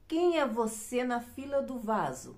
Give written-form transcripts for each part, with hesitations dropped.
Quem é você na fila do vaso?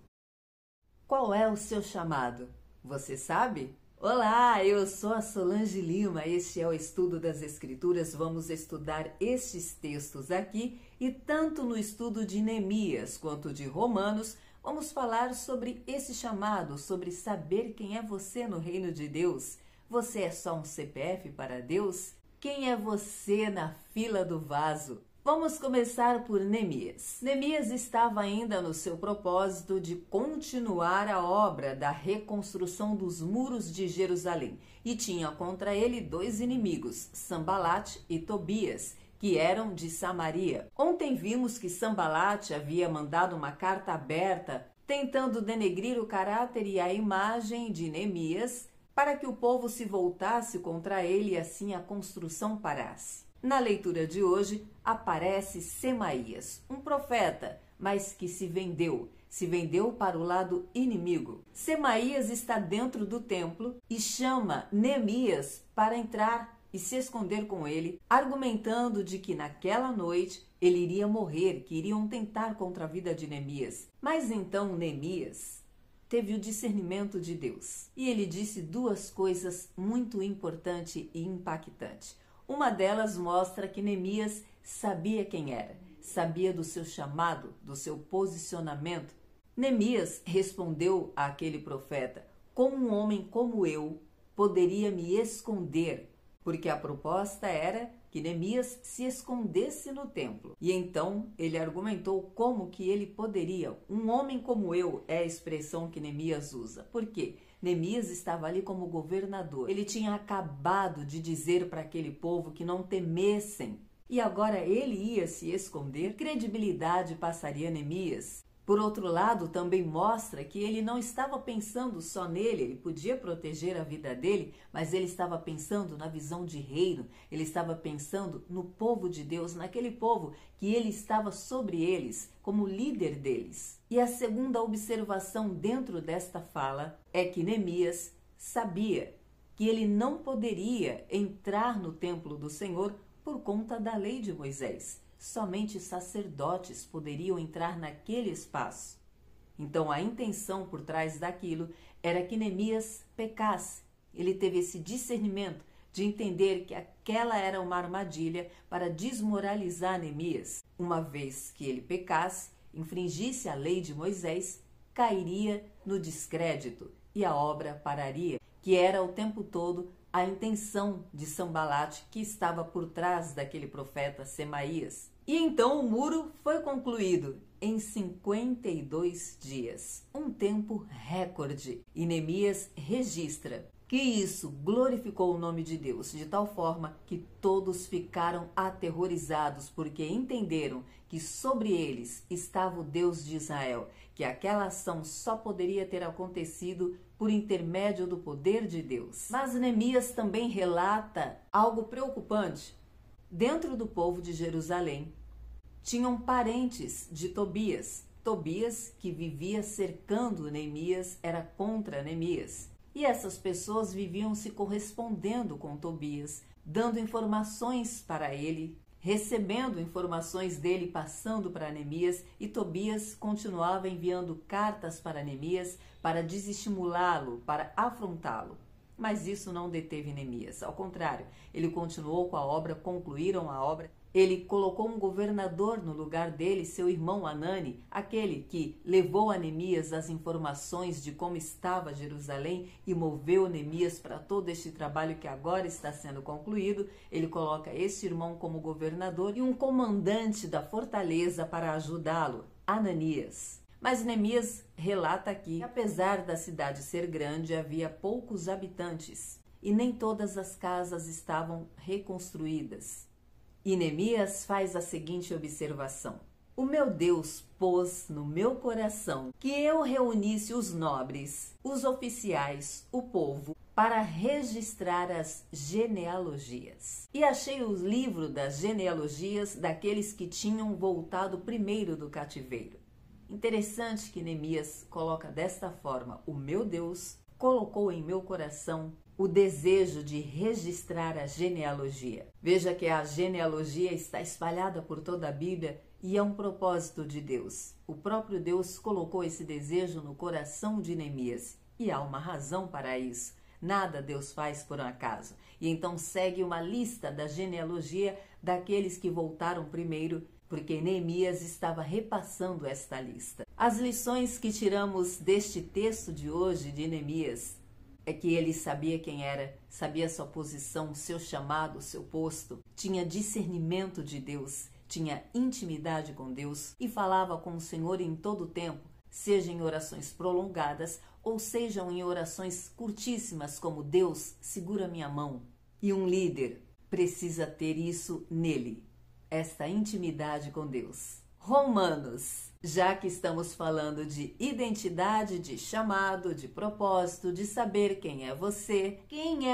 Qual é o seu chamado? Você sabe? Olá, eu sou a Solange Lima, este é o Estudo das Escrituras. Vamos estudar estes textos aqui e tanto no estudo de Neemias quanto de Romanos, vamos falar sobre esse chamado, sobre saber quem é você no reino de Deus. Você é só um CPF para Deus? Quem é você na fila do vaso? Vamos começar por Neemias. Neemias estava ainda no seu propósito de continuar a obra da reconstrução dos muros de Jerusalém e tinha contra ele dois inimigos, Sambalate e Tobias, que eram de Samaria. Ontem vimos que Sambalate havia mandado uma carta aberta tentando denegrir o caráter e a imagem de Neemias para que o povo se voltasse contra ele e assim a construção parasse. Na leitura de hoje, aparece Semaías, um profeta, mas que se vendeu para o lado inimigo. Semaías está dentro do templo e chama Neemias para entrar e se esconder com ele, argumentando de que naquela noite ele iria morrer, que iriam tentar contra a vida de Neemias. Mas então Neemias teve o discernimento de Deus e ele disse duas coisas muito importantes e impactantes. Uma delas mostra que Neemias sabia quem era, sabia do seu chamado, do seu posicionamento. Neemias respondeu àquele profeta: como um homem como eu poderia me esconder? Porque a proposta era que Neemias se escondesse no templo. E então ele argumentou como que ele poderia. Um homem como eu é a expressão que Neemias usa. Por quê? Neemias estava ali como governador. Ele tinha acabado de dizer para aquele povo que não temessem. E agora ele ia se esconder. Credibilidade passaria Neemias. Por outro lado, também mostra que ele não estava pensando só nele, ele podia proteger a vida dele, mas ele estava pensando na visão de reino, ele estava pensando no povo de Deus, naquele povo que ele estava sobre eles, como líder deles. E a segunda observação dentro desta fala é que Neemias sabia que ele não poderia entrar no templo do Senhor por conta da lei de Moisés. Somente sacerdotes poderiam entrar naquele espaço. Então a intenção por trás daquilo era que Neemias pecasse. Ele teve esse discernimento de entender que aquela era uma armadilha para desmoralizar Neemias. Uma vez que ele pecasse, infringisse a lei de Moisés, cairia no descrédito e a obra pararia, que era o tempo todo a intenção de Sambalate que estava por trás daquele profeta Semaías. E então o muro foi concluído em 52 dias, um tempo recorde. E Neemias registra que isso glorificou o nome de Deus, de tal forma que todos ficaram aterrorizados, porque entenderam que sobre eles estava o Deus de Israel, que aquela ação só poderia ter acontecido por intermédio do poder de Deus. Mas Neemias também relata algo preocupante. Dentro do povo de Jerusalém, tinham parentes de Tobias. Tobias, que vivia cercando Neemias, era contra Neemias. E essas pessoas viviam se correspondendo com Tobias, dando informações para ele, recebendo informações dele, passando para Neemias, e Tobias continuava enviando cartas para Neemias para desestimulá-lo, para afrontá-lo. Mas isso não deteve Neemias, ao contrário, ele continuou com a obra, concluíram a obra. Ele colocou um governador no lugar dele, seu irmão Hanani, aquele que levou a Neemias as informações de como estava Jerusalém e moveu Neemias para todo este trabalho que agora está sendo concluído. Ele coloca esse irmão como governador e um comandante da fortaleza para ajudá-lo, Ananias. Mas Neemias relata aqui que, apesar da cidade ser grande, havia poucos habitantes e nem todas as casas estavam reconstruídas. E Neemias faz a seguinte observação: o meu Deus pôs no meu coração que eu reunisse os nobres, os oficiais, o povo, para registrar as genealogias. E achei o livro das genealogias daqueles que tinham voltado primeiro do cativeiro. Interessante que Neemias coloca desta forma: o meu Deus colocou em meu coração o desejo de registrar a genealogia. Veja que a genealogia está espalhada por toda a Bíblia e é um propósito de Deus. O próprio Deus colocou esse desejo no coração de Neemias e há uma razão para isso. Nada Deus faz por um acaso. E então segue uma lista da genealogia daqueles que voltaram primeiro, porque Neemias estava repassando esta lista. As lições que tiramos deste texto de hoje de Neemias é que ele sabia quem era, sabia sua posição, seu chamado, seu posto, tinha discernimento de Deus, tinha intimidade com Deus e falava com o Senhor em todo o tempo, seja em orações prolongadas ou sejam em orações curtíssimas como Deus, segura minha mão. E um líder precisa ter isso nele, esta intimidade com Deus. Romanos, já que estamos falando de identidade, de chamado, de propósito, de saber quem é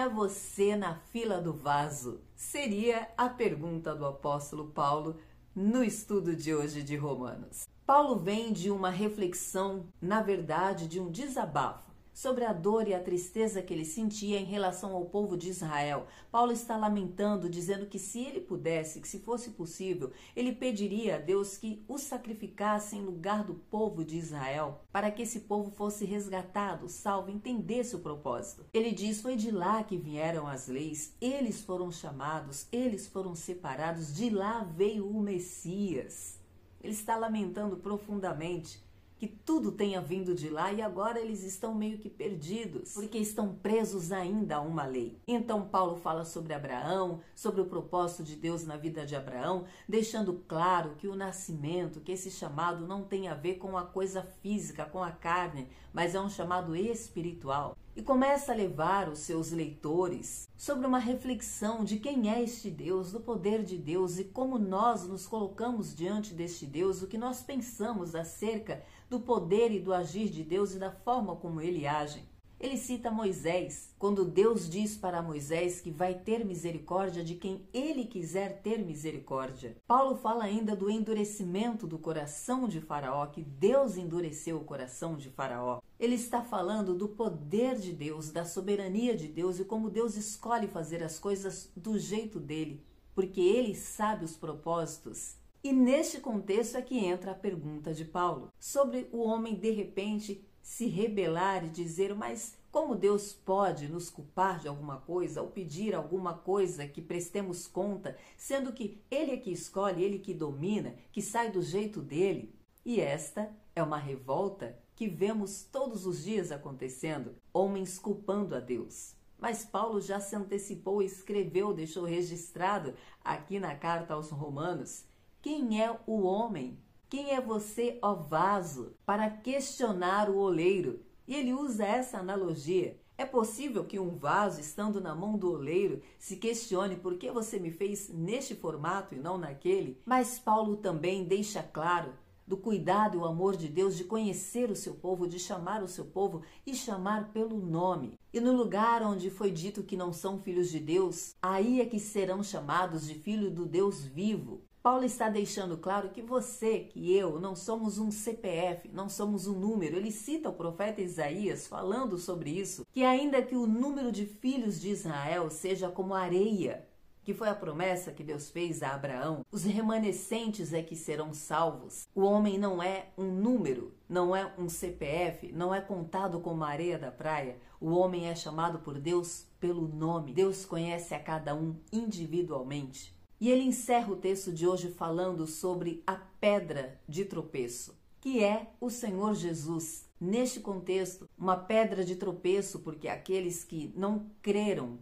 você na fila do vaso? Seria a pergunta do apóstolo Paulo no estudo de hoje de Romanos. Paulo vem de uma reflexão, na verdade, de um desabafo sobre a dor e a tristeza que ele sentia em relação ao povo de Israel. Paulo está lamentando, dizendo que se ele pudesse, que se fosse possível, ele pediria a Deus que o sacrificasse em lugar do povo de Israel, para que esse povo fosse resgatado, salvo, entendesse o propósito. Ele diz, foi de lá que vieram as leis, eles foram chamados, eles foram separados, de lá veio o Messias. Ele está lamentando profundamente que tudo tenha vindo de lá e agora eles estão meio que perdidos, porque estão presos ainda a uma lei. Então Paulo fala sobre Abraão, sobre o propósito de Deus na vida de Abraão, deixando claro que o nascimento, que esse chamado não tem a ver com a coisa física, com a carne, mas é um chamado espiritual. E começa a levar os seus leitores sobre uma reflexão de quem é este Deus, do poder de Deus e como nós nos colocamos diante deste Deus, o que nós pensamos acerca do poder e do agir de Deus e da forma como ele age. Ele cita Moisés, quando Deus diz para Moisés que vai ter misericórdia de quem ele quiser ter misericórdia. Paulo fala ainda do endurecimento do coração de Faraó, que Deus endureceu o coração de Faraó. Ele está falando do poder de Deus, da soberania de Deus e como Deus escolhe fazer as coisas do jeito dele, porque ele sabe os propósitos. E neste contexto é que entra a pergunta de Paulo, sobre o homem de repente se rebelar e dizer, mas como Deus pode nos culpar de alguma coisa ou pedir alguma coisa que prestemos conta, sendo que ele é que escolhe, ele que domina, que sai do jeito dele? E esta é uma revolta que vemos todos os dias acontecendo, homens culpando a Deus. Mas Paulo já se antecipou, escreveu, deixou registrado aqui na carta aos Romanos, quem é o homem? Quem é você, ó vaso, para questionar o oleiro? E ele usa essa analogia. É possível que um vaso, estando na mão do oleiro, se questione por que você me fez neste formato e não naquele? Mas Paulo também deixa claro do cuidado e o amor de Deus de conhecer o seu povo, de chamar o seu povo e chamar pelo nome. E no lugar onde foi dito que não são filhos de Deus, aí é que serão chamados de filho do Deus vivo. Paulo está deixando claro que você, que eu, não somos um CPF, não somos um número. Ele cita o profeta Isaías falando sobre isso, que ainda que o número de filhos de Israel seja como areia, que foi a promessa que Deus fez a Abraão, os remanescentes é que serão salvos. O homem não é um número, não é um CPF, não é contado como a areia da praia. O homem é chamado por Deus pelo nome. Deus conhece a cada um individualmente. E ele encerra o texto de hoje falando sobre a pedra de tropeço, que é o Senhor Jesus. Neste contexto, uma pedra de tropeço, porque aqueles que não creram,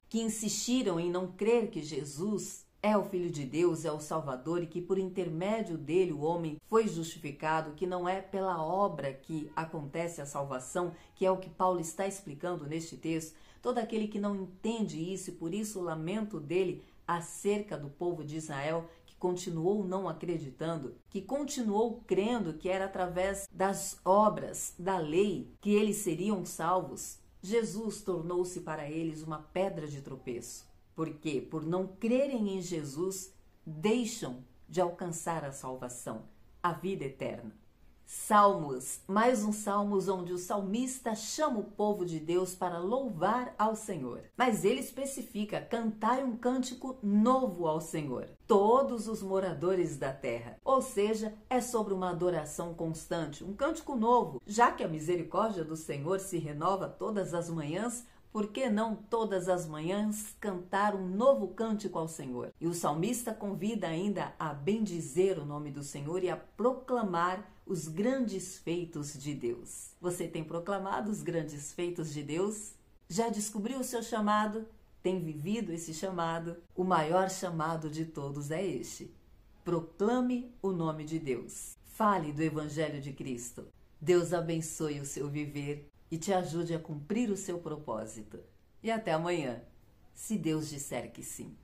que insistiram em não crer que Jesus é o Filho de Deus, é o Salvador e que por intermédio dele o homem foi justificado, que não é pela obra que acontece a salvação, que é o que Paulo está explicando neste texto. Todo aquele que não entende isso e por isso o lamento dele acerca do povo de Israel, que continuou não acreditando, que continuou crendo que era através das obras da lei que eles seriam salvos, Jesus tornou-se para eles uma pedra de tropeço. Por quê? Por não crerem em Jesus, deixam de alcançar a salvação, a vida eterna. Salmos, mais um Salmos onde o salmista chama o povo de Deus para louvar ao Senhor. Mas ele especifica: cantai um cântico novo ao Senhor, todos os moradores da terra. Ou seja, é sobre uma adoração constante, um cântico novo. Já que a misericórdia do Senhor se renova todas as manhãs, por que não todas as manhãs cantar um novo cântico ao Senhor? E o salmista convida ainda a bendizer o nome do Senhor e a proclamar os grandes feitos de Deus. Você tem proclamado os grandes feitos de Deus? Já descobriu o seu chamado? Tem vivido esse chamado? O maior chamado de todos é este: proclame o nome de Deus. Fale do Evangelho de Cristo. Deus abençoe o seu viver e te ajude a cumprir o seu propósito. E até amanhã, se Deus disser que sim.